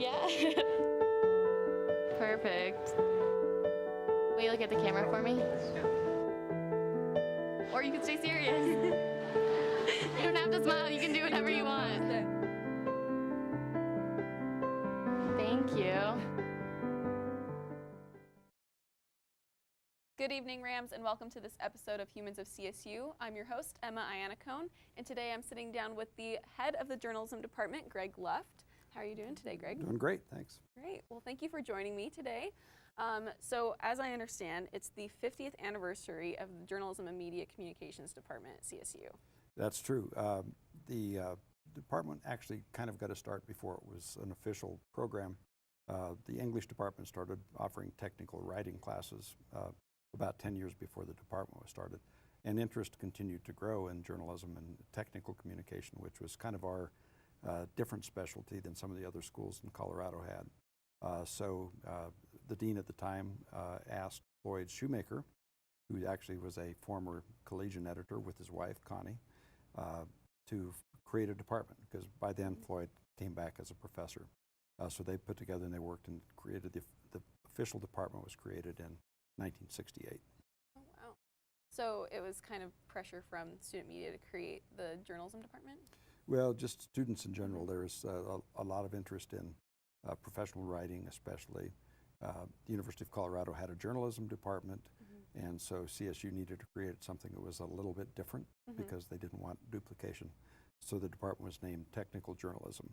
Yeah. Perfect. Will you look at the camera for me? Or you can stay serious. You don't have to smile. You can do whatever you want. Thank you. Good evening, Rams, and welcome to this episode of Humans of CSU. I'm your host, Emma Iannacone, and today I'm sitting down with the head of the journalism department, Greg Luft. How are you doing today, Greg? Doing great, thanks. Great. Well, thank you for joining me today. So, as I understand, it's the 50th anniversary of the Journalism and Media Communications Department at CSU. That's true. The department actually kind of got a start before it was an official program. The English department started offering technical writing classes about 10 years before the department was started. And interest continued to grow in journalism and technical communication, which was kind of our different specialty than some of the other schools in Colorado had. So the dean at the time asked Floyd Shoemaker, who actually was a former Collegian editor with his wife, Connie, to create a department, because by then Floyd came back as a professor. So they put together and they worked and created the official department was created in 1968. Oh, wow. So it was kind of pressure from student media to create the journalism department? Well, just students in general. There's a lot of interest in professional writing, especially. The University of Colorado had a journalism department, and so CSU needed to create something that was a little bit different because they didn't want duplication. So the department was named Technical Journalism,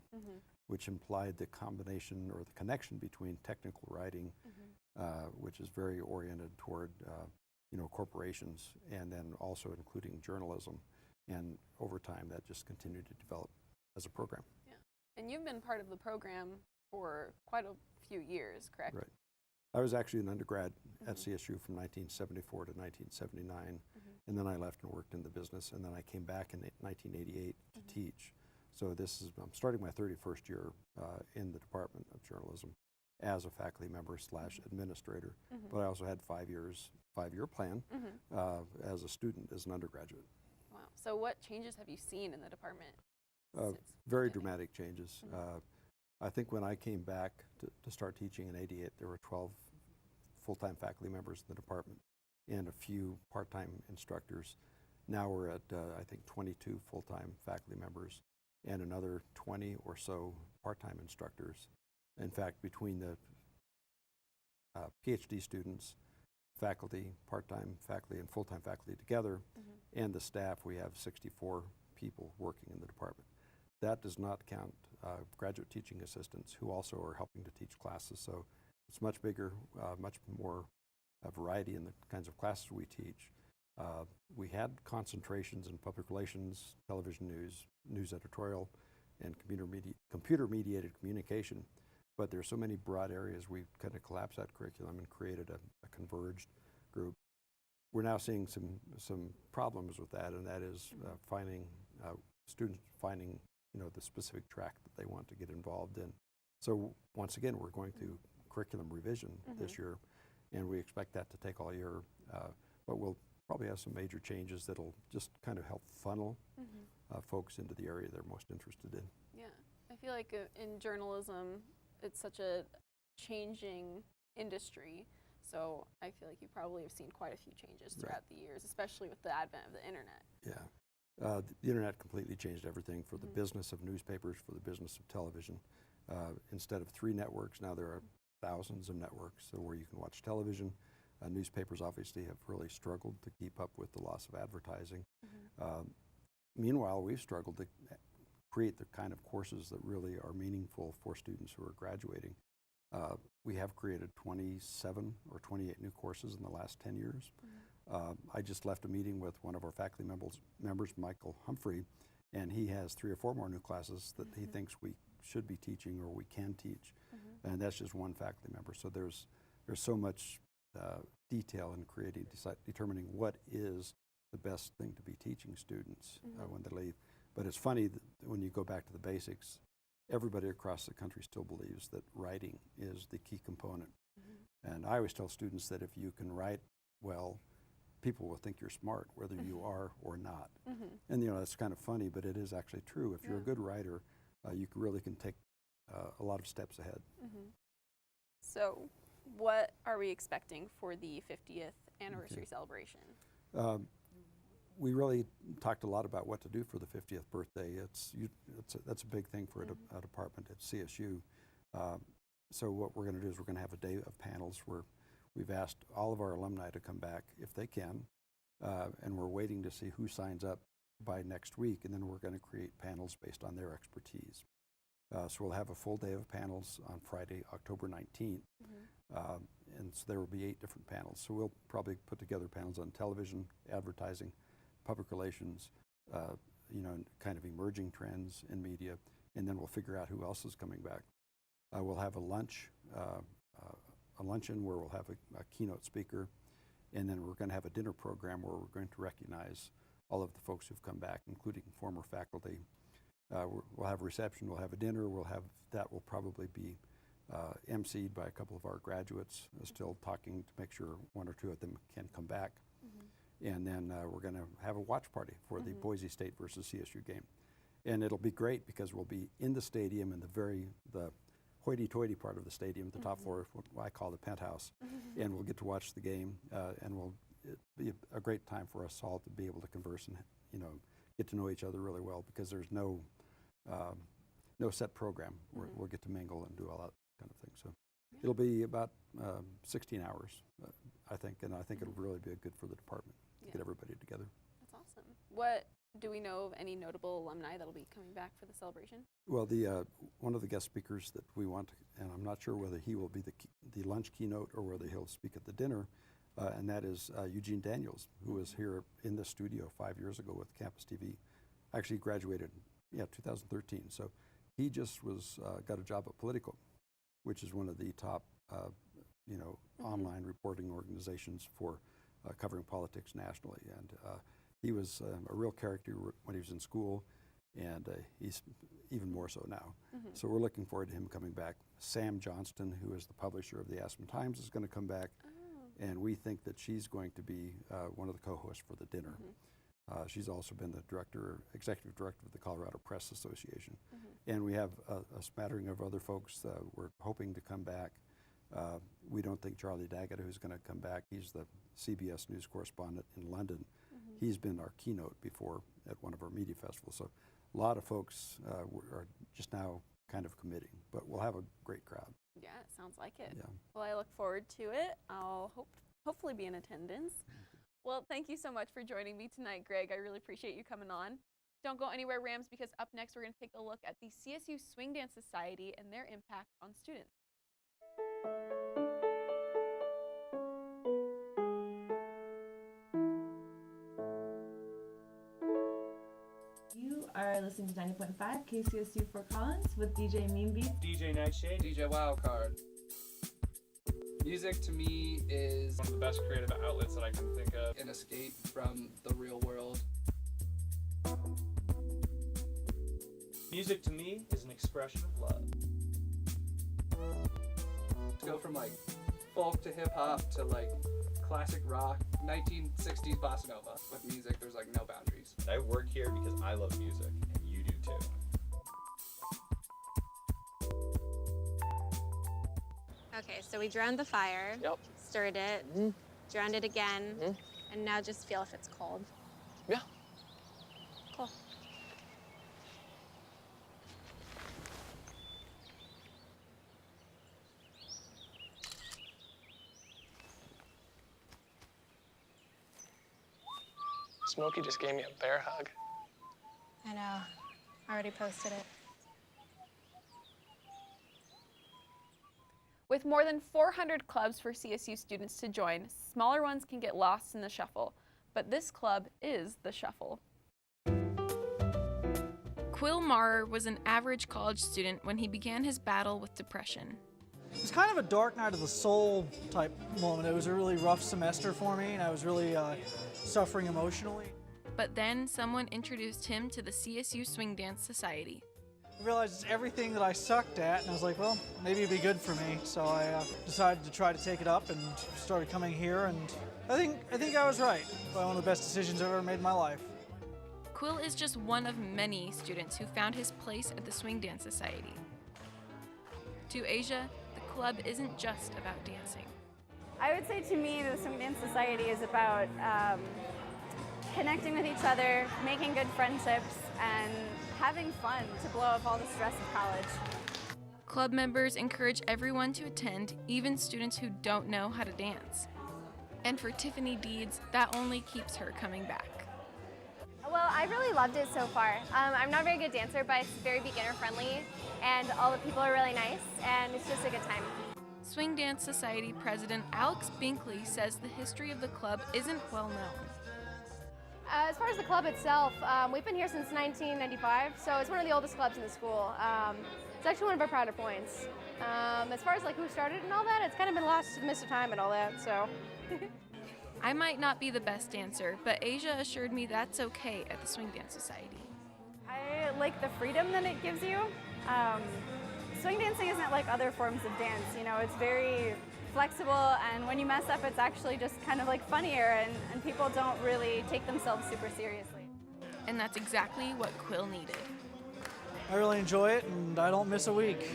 which implied the combination or the connection between technical writing, which is very oriented toward corporations, and then also including journalism. And over time, that just continued to develop as a program. Yeah. And you've been part of the program for quite a few years, correct? Right. I was actually an undergrad at CSU from 1974 to 1979, and then I left and worked in the business, and then I came back in 1988 to teach. So I'm starting my 31st year in the Department of Journalism as a faculty member / administrator, but I also had 5-year plan as a student, as an undergraduate. Wow. So what changes have you seen in the department? Very dramatic changes. I think when I came back to start teaching in '88, there were 12 full-time faculty members in the department and a few part-time instructors. Now we're at, I think, 22 full-time faculty members and another 20 or so part-time instructors. In fact, between the PhD students, faculty, part-time faculty, and full-time faculty together, and the staff, we have 64 people working in the department. That does not count graduate teaching assistants who also are helping to teach classes. So it's much bigger, much more variety in the kinds of classes we teach. We had concentrations in public relations, television news, news editorial, and computer-mediated communication. But there are so many broad areas, we kind of collapsed that curriculum and created a converged group. We're now seeing some problems with that, and that is students finding the specific track that they want to get involved in. So once again, we're going through curriculum revision this year, and we expect that to take all year. But we'll probably have some major changes that'll just kind of help funnel folks into the area they're most interested in. Yeah, I feel like in journalism, it's such a changing industry. So I feel like you probably have seen quite a few changes throughout the years, especially with the advent of the internet. Yeah. The internet completely changed everything for the business of newspapers, for the business of television. Instead of 3 networks, now there are thousands of networks where you can watch television. Newspapers obviously have really struggled to keep up with the loss of advertising. Meanwhile, we've struggled to create the kind of courses that really are meaningful for students who are graduating. We have created 27 or 28 new courses in the last 10 years. I just left a meeting with one of our faculty members, Michael Humphrey, and he has 3 or 4 more new classes that he thinks we should be teaching or we can teach, and that's just one faculty member. So there's so much detail in determining what is the best thing to be teaching students when they leave. But it's funny that when you go back to the basics, everybody across the country still believes that writing is the key component. And I always tell students that if you can write well, people will think you're smart, whether you are or not. And that's kind of funny, but it is actually true. If you're a good writer, you really can take a lot of steps ahead. So what are we expecting for the 50th anniversary celebration? We really talked a lot about what to do for the 50th birthday. That's a big thing for a department at CSU. So what we're going to do is we're going to have a day of panels where we've asked all of our alumni to come back if they can, and we're waiting to see who signs up by next week, and then we're going to create panels based on their expertise. So we'll have a full day of panels on Friday, October 19th, and so there will be 8 different panels. So we'll probably put together panels on television, advertising, public relations, kind of emerging trends in media, and then we'll figure out who else is coming back. We'll have a luncheon where we'll have a keynote speaker, and then we're going to have a dinner program where we're going to recognize all of the folks who've come back, including former faculty. We'll have a reception, we'll have a dinner, that will probably be emceed by a couple of our graduates, still talking to make sure 1 or 2 of them can come back. And then we're going to have a watch party for the Boise State versus CSU game. And it'll be great because we'll be in the stadium in the hoity-toity part of the stadium, the top floor, what I call the penthouse. And we'll get to watch the game, and it'll be a great time for us all to be able to converse and get to know each other really well, because there's no set program. We'll get to mingle and do all that kind of thing. So it'll be about 16 hours, I think, and I think it'll really be good for the department to get everybody together. That's awesome. What do we know of any notable alumni that'll be coming back for the celebration? Well, one of the guest speakers that we want, and I'm not sure whether he will be the lunch keynote or whether he'll speak at the dinner, and that is Eugene Daniels, who was here in the studio 5 years ago with Campus TV. Actually graduated, 2013. So he just got a job at Politico, which is one of the top, online reporting organizations for covering politics nationally. And he was a real character when he was in school, and he's even more so now. So we're looking forward to him coming back. Sam Johnston, who is the publisher of the Aspen Times, is going to come back, and we think that she's going to be one of the co-hosts for the dinner. She's also been the executive director of the Colorado Press Association. And we have a smattering of other folks we're hoping to come back. We don't think Charlie Daggett, who's going to come back, he's the CBS News correspondent in London. He's been our keynote before at one of our media festivals. So a lot of folks are just now kind of committing, but we'll have a great crowd. Yeah, it sounds like it. Yeah. Well, I look forward to it. I'll hopefully be in attendance. Well, thank you so much for joining me tonight, Greg. I really appreciate you coming on. Don't go anywhere, Rams, because up next we're going to take a look at the CSU Swing Dance Society and their impact on students. You are listening to 90.5 KCSU Fort Collins with DJ Meanbeat, DJ Nightshade, DJ Wildcard. Music to me is one of the best creative outlets that I can think of. an escape from the real world. Music to me is an expression of love. To go from like folk to hip hop to like classic rock, 1960s bossa nova. With music, there's like no boundaries. I work here because I love music, and you do too. Okay, so we drowned the fire. Yep. Stirred it. Drowned it again. And now just feel if it's cold. Yeah. Cool. Smokey just gave me a bear hug. I know. I already posted it. With more than 400 clubs for CSU students to join, smaller ones can get lost in the shuffle. But this club is the shuffle. Quill Maurer was an average college student when he began his battle with depression. It was kind of a dark night of the soul type moment. It was a really rough semester for me, and I was really suffering emotionally. But then someone introduced him to the CSU Swing Dance Society. I realized it's everything that I sucked at, and I was like, well, maybe it'd be good for me. So I decided to try to take it up and started coming here, and I think I was right. Probably one of the best decisions I've ever made in my life. Quill is just one of many students who found his place at the Swing Dance Society. To Asia, the club isn't just about dancing. I would say to me, the Swing Dance Society is about connecting with each other, making good friendships, and having fun to blow off all the stress of college. Club members encourage everyone to attend, even students who don't know how to dance. And for Tiffany Deeds, that only keeps her coming back. Well, I really loved it so far. I'm not a very good dancer, but it's very beginner friendly, and all the people are really nice, and it's just a good time. Swing Dance Society President Alex Binkley says the history of the club isn't well known. As far as the club itself, we've been here since 1995, so it's one of the oldest clubs in the school. It's actually one of our prouder points. As far as like who started and all that, it's kind of been lost to the mist of time and all that, so. I might not be the best dancer, but Asia assured me that's okay at the Swing Dance Society. I like the freedom that it gives you. Swing dancing isn't like other forms of dance, you know, it's very flexible, and when you mess up, it's actually just kind of like funnier, and people don't really take themselves super seriously. And that's exactly what Quill needed. I really enjoy it, and I don't miss a week.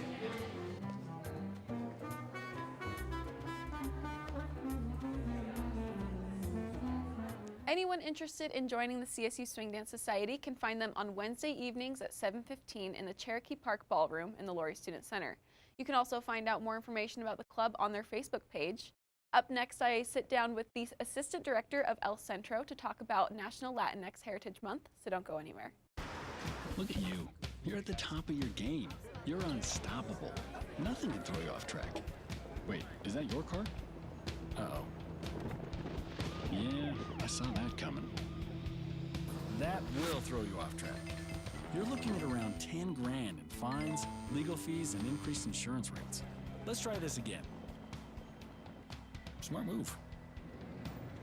Anyone interested in joining the CSU Swing Dance Society can find them on Wednesday evenings at 7:15 in the Cherokee Park Ballroom in the Laurie Student Center. You can also find out more information about the club on their Facebook page. Up next, I sit down with the Assistant Director of El Centro to talk about National Latinx Heritage Month, so don't go anywhere. Look at you. You're at the top of your game. You're unstoppable. Nothing can throw you off track. Wait, is that your car? Uh-oh. Yeah, I saw that coming. That will throw you off track. You're looking at around 10 grand in fines, legal fees, and increased insurance rates. Let's try this again. Smart move.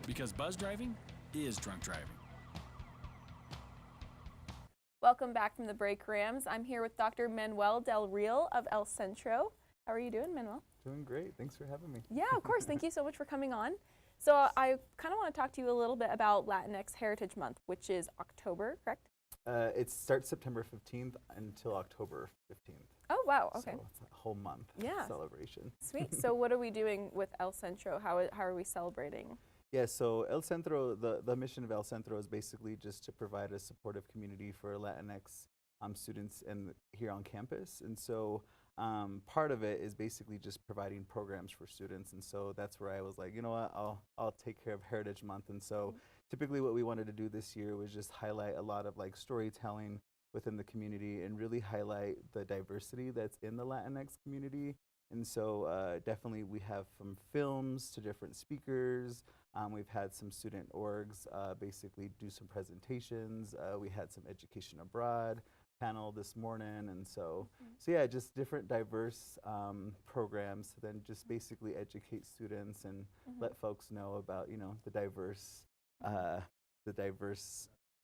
Because buzz driving is drunk driving. Welcome back from the break, Rams. I'm here with Dr. Manuel Del Real of El Centro. How are you doing, Manuel? Doing great. Thanks for having me. Yeah, of course. Thank you so much for coming on. So I kind of want to talk to you a little bit about Latinx Heritage Month, which is October, correct? It starts September 15th until October 15th. Oh, wow. Okay. So it's a whole month celebration. Sweet. So what are we doing with El Centro? How are we celebrating? Yeah, so El Centro, the mission of El Centro is basically just to provide a supportive community for Latinx students here on campus. And so part of it is basically just providing programs for students. And so that's where I was like, you know what, I'll take care of Heritage Month. And so typically what we wanted to do this year was just highlight a lot of like storytelling within the community and really highlight the diversity that's in the Latinx community. And so definitely we have from films to different speakers. We've had some student orgs basically do some presentations. We had some education abroad panel this morning, and so yeah, just different diverse programs to then just basically educate students and let folks know about the diverse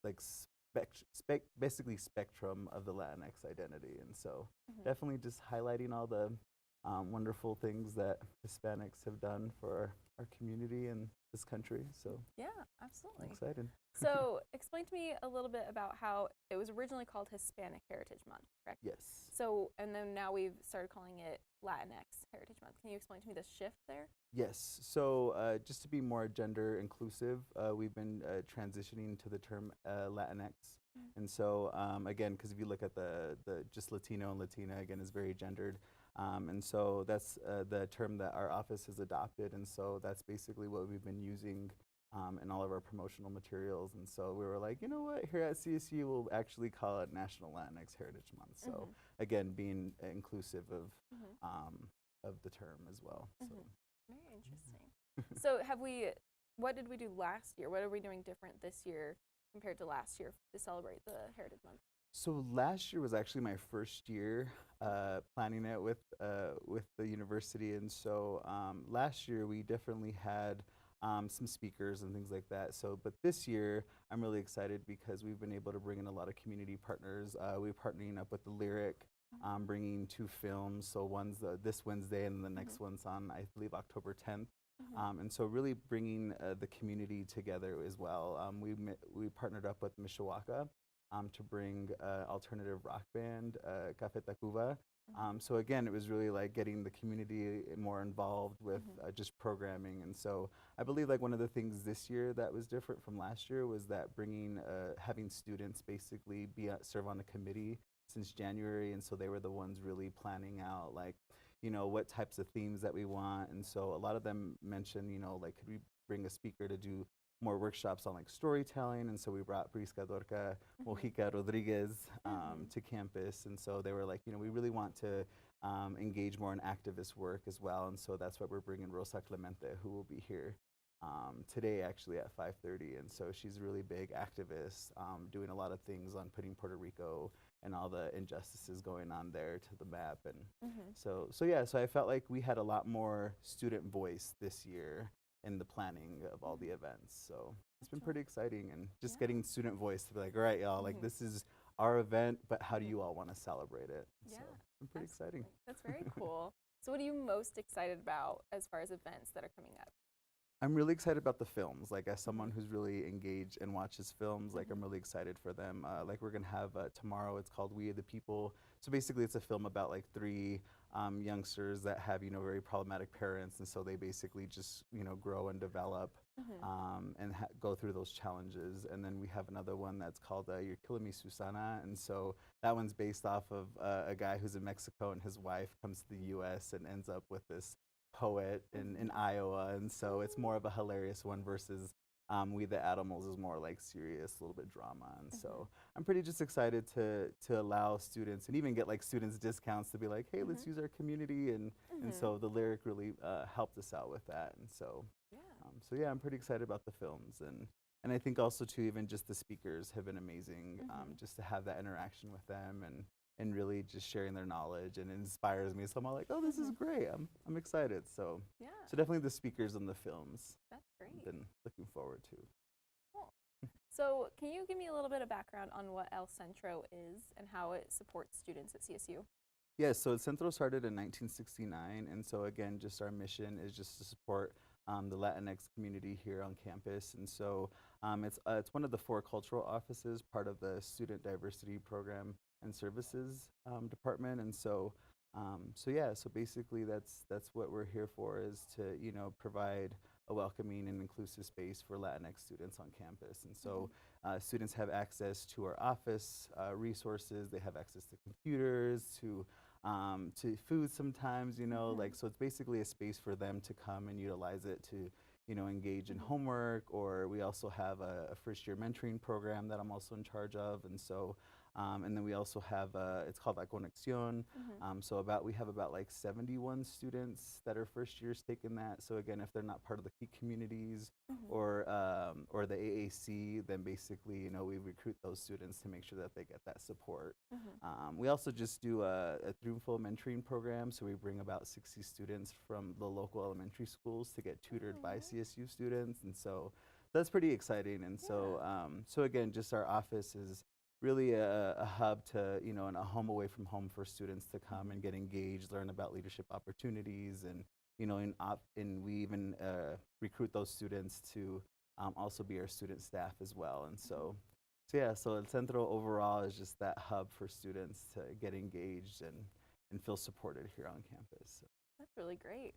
like basically spectrum of the Latinx identity. And so definitely just highlighting all the wonderful things that Hispanics have done for our community and this country. So yeah, absolutely. I'm excited. So explain to me a little bit about how it was originally called Hispanic Heritage Month, correct? Yes. So, and then now we've started calling it Latinx Heritage Month. Can you explain to me the shift there? Yes. So just to be more gender inclusive, we've been transitioning to the term Latinx. And so again, because if you look at the just Latino and Latina, again, is very gendered. And so that's the term that our office has adopted. And so that's basically what we've been using in all of our promotional materials. And so we were like, you know what, here at CSU, we'll actually call it National Latinx Heritage Month. So again, being inclusive of the term as well. So. Very interesting. So what did we do last year? What are we doing different this year compared to last year to celebrate the Heritage Month? So last year was actually my first year planning it with the university, and so last year we definitely had some speakers and things like that. So, but this year I'm really excited because we've been able to bring in a lot of community partners. We're partnering up with the Lyric, bringing 2 films. So one's this Wednesday, and the next one's on, I believe, October 10th. And so really bringing the community together as well. We partnered up with Mishawaka to bring alternative rock band, Café Tacuba, So again, it was really like getting the community more involved with just programming. And so I believe like one of the things this year that was different from last year was that bringing, having students basically serve on a committee since January. And so they were the ones really planning out like, you know, what types of themes that we want. And so a lot of them mentioned, you know, like, could we bring a speaker to do more workshops on like storytelling? And so we brought Prisca Dorca Mojica Rodriguez to campus. And so they were like, you know, we really want to engage more in activist work as well. And so that's why we're bringing Rosa Clemente, who will be here today actually at 5:30. And so she's a really big activist, doing a lot of things on putting Puerto Rico and all the injustices going on there to the map. And so I felt like we had a lot more student voice this year in the planning of all the events. So it's been pretty exciting, and just getting student voice to be like, all right, y'all, like this is our event, but how do you all want to celebrate it? Yeah, so it's been pretty exciting. That's very cool. So what are you most excited about as far as events that are coming up? I'm really excited about the films. Like, as someone who's really engaged and watches films, like I'm really excited for them. Like, we're gonna have tomorrow, it's called We Are the People. So basically it's a film about like 3 youngsters that have, you know, very problematic parents, and so they basically just, you know, grow and develop and go through those challenges. And then we have another one that's called You're Killing Me, Susana. And so that one's based off of a guy who's in Mexico, and his wife comes to the US and ends up with this poet in Iowa. And so it's more of a hilarious one versus We the Animals is more like serious, a little bit drama. And so I'm pretty just excited to allow students, and even get like students discounts to be like, hey, let's use our community. And so the lyric really helped us out with that. And so yeah, I'm pretty excited about the films. And I think also too, even just the speakers have been amazing, just to have that interaction with them and really just sharing their knowledge, and it inspires me. So I'm all like, oh, this is great. I'm excited. So so definitely the speakers and the films. That's great. I've been looking forward to. Cool. So can you give me a little bit of background on what El Centro is and how it supports students at CSU? Yeah, so El Centro started in 1969, and so again, just our mission is just to support the Latinx community here on campus. And so it's one of the 4 cultural offices, part of the Student Diversity Program and Services Department. And so so basically that's what we're here for, is to, you know, provide a welcoming and inclusive space for Latinx students on campus. And so students have access to our office resources. They have access to computers, to food sometimes, you know, like, so it's basically a space for them to come and utilize it to, you know, engage in homework. Or we also have a first-year mentoring program that I'm also in charge of. And so and then we also have, it's called La Conexión. So we have about like 71 students that are first years taking that. So again, if they're not part of the key communities or the AAC, then basically, you know, we recruit those students to make sure that they get that support. We also just do a Triunfo mentoring program. So we bring about 60 students from the local elementary schools to get tutored by CSU students. And so that's pretty exciting. And so again, just our office is really a hub to, you know, and a home away from home for students to come and get engaged, learn about leadership opportunities, and, you know, and we even recruit those students to also be our student staff as well. And so so El Centro overall is just that hub for students to get engaged and feel supported here on campus. So. That's really great.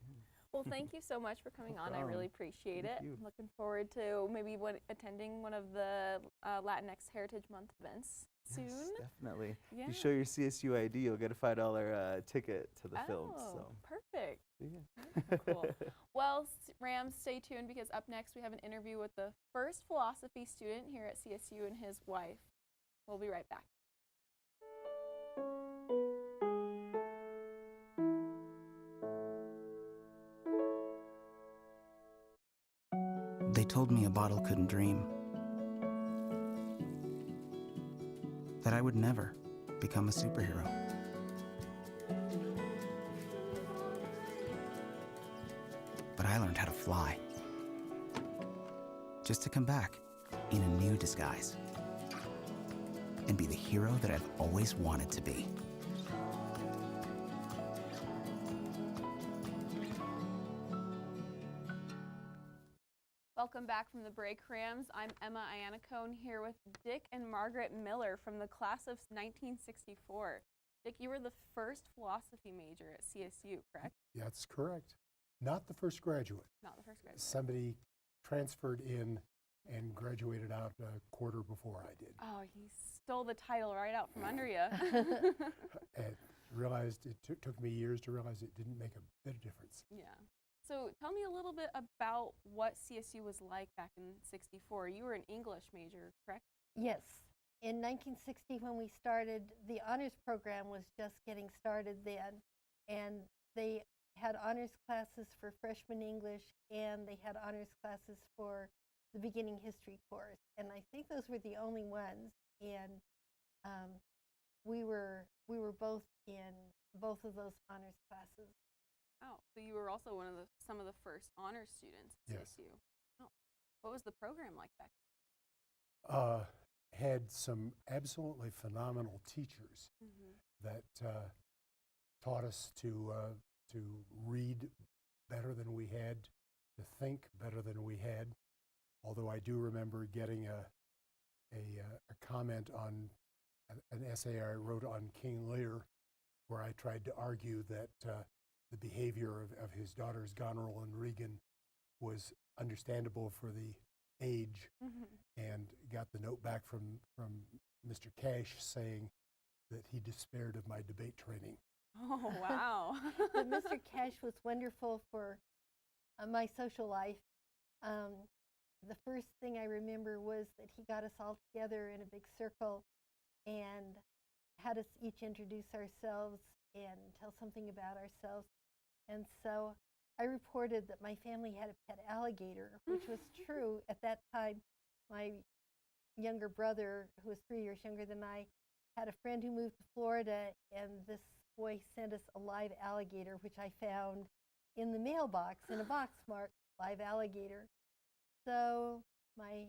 Well, thank you so much for coming on. I really appreciate it. you. I'm looking forward to maybe attending one of the Latinx Heritage Month events soon. Yes, definitely. Yeah. If you show your CSU ID, you'll get a $5 ticket to the film. So. Perfect. Yeah. Cool. Well, Rams, stay tuned, because up next we have an interview with the first philosophy student here at CSU and his wife. We'll be right back. They told me a bottle couldn't dream, that I would never become a superhero. But I learned how to fly, just to come back in a new disguise and be the hero that I've always wanted to be. Welcome back from the break, Rams. I'm Emma Iannacone here with Dick and Margaret Miller from the class of 1964. Dick, you were the first philosophy major at CSU, correct? That's correct. Not the first graduate. Not the first graduate. Somebody transferred in and graduated out a quarter before I did. Oh, he stole the title right out from under you. And realized it took me years to realize it didn't make a bit of difference. Yeah. So tell me a little bit about what CSU was like back in '64. You were an English major, correct? Yes. In 1960, when we started, the honors program was just getting started then, and they had honors classes for freshman English, and they had honors classes for the beginning history course, and I think those were the only ones. And we were both in both of those honors classes. Oh, so you were also some of the first honors students at Yes. CSU. Oh, what was the program like back Had some absolutely phenomenal teachers that taught us to read better than we had, to think better than we had. Although I do remember getting a comment on an essay I wrote on King Lear, where I tried to argue that the behavior of his daughters Goneril and Regan was understandable for the age, and got the note back from Mr. Cash saying that he despaired of my debate training. Oh, wow. But Mr. Cash was wonderful for my social life. The first thing I remember was that he got us all together in a big circle and had us each introduce ourselves and tell something about ourselves. And so I reported that my family had a pet alligator, which was true. At that time, my younger brother, who was 3 years younger than I, had a friend who moved to Florida, and this boy sent us a live alligator, which I found in the mailbox in a box marked live alligator. So my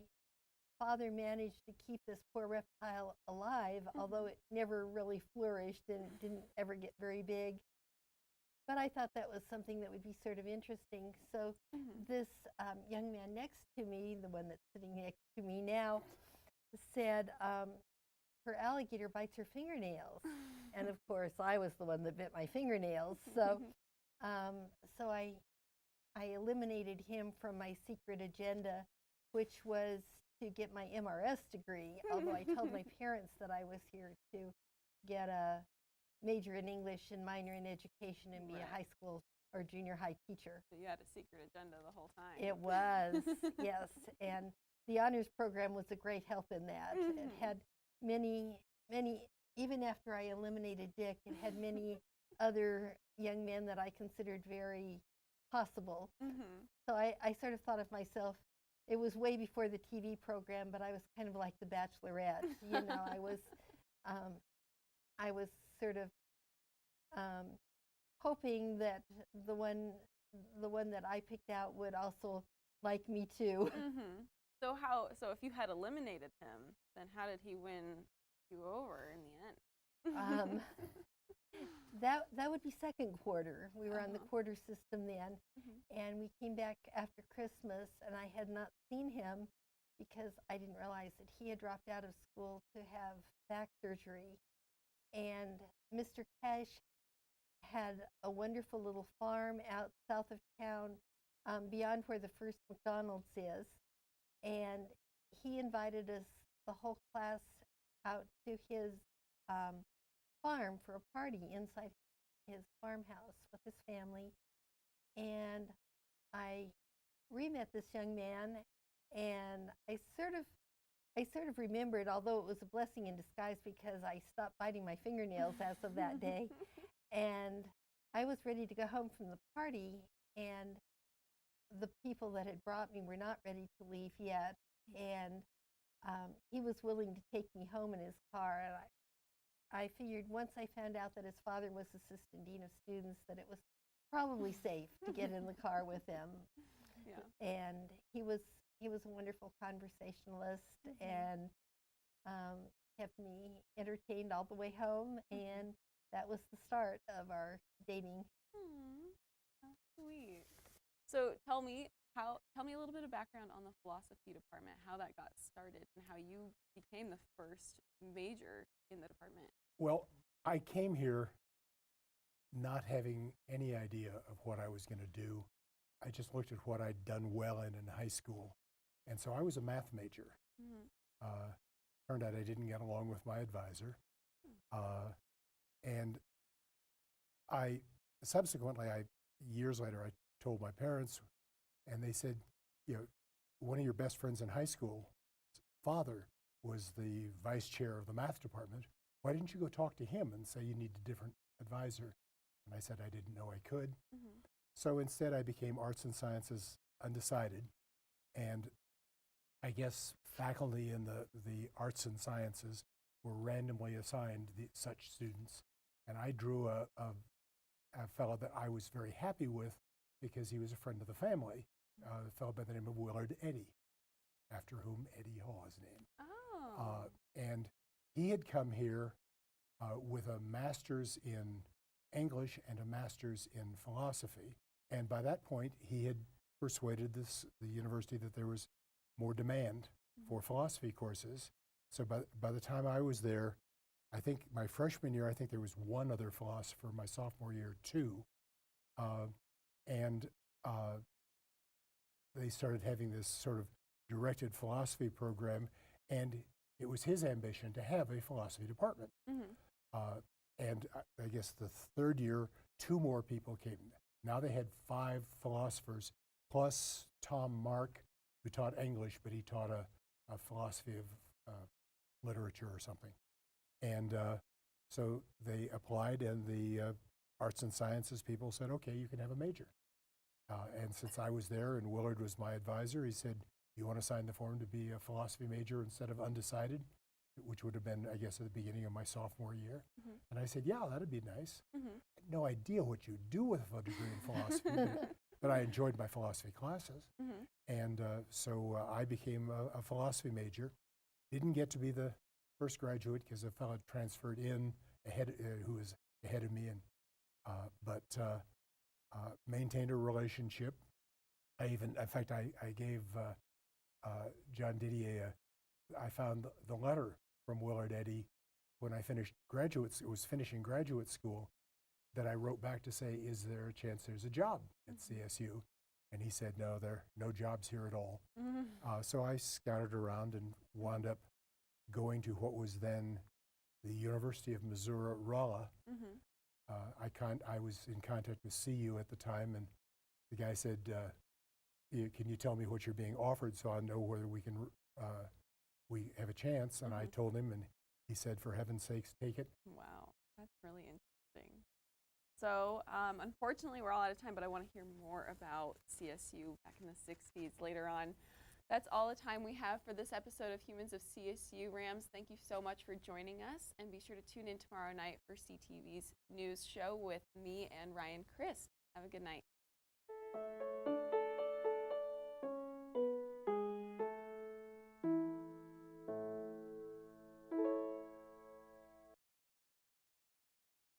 father managed to keep this poor reptile alive, although it never really flourished and it didn't ever get very big. But I thought that was something that would be sort of interesting. So this young man next to me, the one that's sitting next to me now, said, her alligator bites her fingernails. And of course, I was the one that bit my fingernails. So, so I eliminated him from my secret agenda, which was to get my MRS degree, although I told my parents that I was here to get a major in English and minor in education and be a high school or junior high teacher. So you had a secret agenda the whole time. It was, yes. And the honors program was a great help in that. It had many, even after I eliminated Dick, it had many other young men that I considered very possible. So I sort of thought of myself, it was way before the TV program, but I was kind of like the Bachelorette. You know, I was sort of hoping that the one that I picked out would also like me too. So if you had eliminated him, then how did he win you over in the end? That would be second quarter. We were on the quarter system then, and we came back after Christmas, and I had not seen him because I didn't realize that he had dropped out of school to have back surgery. And Mr. Cash had a wonderful little farm out south of town, beyond where the first McDonald's is, and he invited us, the whole class, out to his farm for a party inside his farmhouse with his family. And I re-met this young man, and I sort of remembered, although it was a blessing in disguise because I stopped biting my fingernails as of that day. And I was ready to go home from the party, and the people that had brought me were not ready to leave yet. And he was willing to take me home in his car. And I figured once I found out that his father was assistant dean of students, that it was probably safe to get in the car with him. Yeah. And he was a wonderful conversationalist, and kept me entertained all the way home, and that was the start of our dating. How sweet. So tell me a little bit of background on the philosophy department, how that got started, and how you became the first major in the department. Well, I came here not having any idea of what I was going to do. I just looked at what I'd done well in high school. And so I was a math major. Turned out I didn't get along with my advisor. And I subsequently, years later, I told my parents, and they said, you know, one of your best friends in high school, father, was the vice chair of the math department. Why didn't you go talk to him and say you need a different advisor? And I said I didn't know I could. So instead I became arts and sciences undecided. And I guess faculty in the arts and sciences were randomly assigned such students. And I drew a fellow that I was very happy with because he was a friend of the family, a fellow by the name of Willard Eddy, after whom Eddie Hall is named. And he had come here with a master's in English and a master's in philosophy. And by that point, he had persuaded the university that there was more demand for philosophy courses. So by the time I was there, I think my freshman year, I think there was one other philosopher, my sophomore year, two. They started having this sort of directed philosophy program, and it was his ambition to have a philosophy department. And I guess the third year, two more people came. Now they had 5 philosophers, plus Tom Mark, who taught English, but he taught a philosophy of literature or something. And so they applied, and the arts and sciences people said, okay, you can have a major. And since I was there and Willard was my advisor, he said, you want to sign the form to be a philosophy major instead of undecided, which would have been, I guess, at the beginning of my sophomore year. And I said, yeah, that'd be nice. I had no idea what you do with a degree in philosophy, but I enjoyed my philosophy classes. And so I became a philosophy major. Didn't get to be the first graduate because a fellow transferred in ahead, who was ahead of me, and but maintained a relationship. In fact, I gave John Didier, I found the letter from Willard Eddy when I was finishing graduate school, that I wrote back to say, is there a chance there's a job at CSU? And he said, no, there are no jobs here at all. So I scouted around and wound up going to what was then the University of Missouri-Rolla. I was in contact with CU at the time, and the guy said, can you tell me what you're being offered so I know whether we have a chance? And I told him, and he said, for heaven's sakes, take it. Wow, that's really interesting. So unfortunately, we're all out of time, but I want to hear more about CSU back in the 60s later on. That's all the time we have for this episode of Humans of CSU. Rams, thank you so much for joining us, and be sure to tune in tomorrow night for CTV's news show with me and Ryan Christ. Have a good night.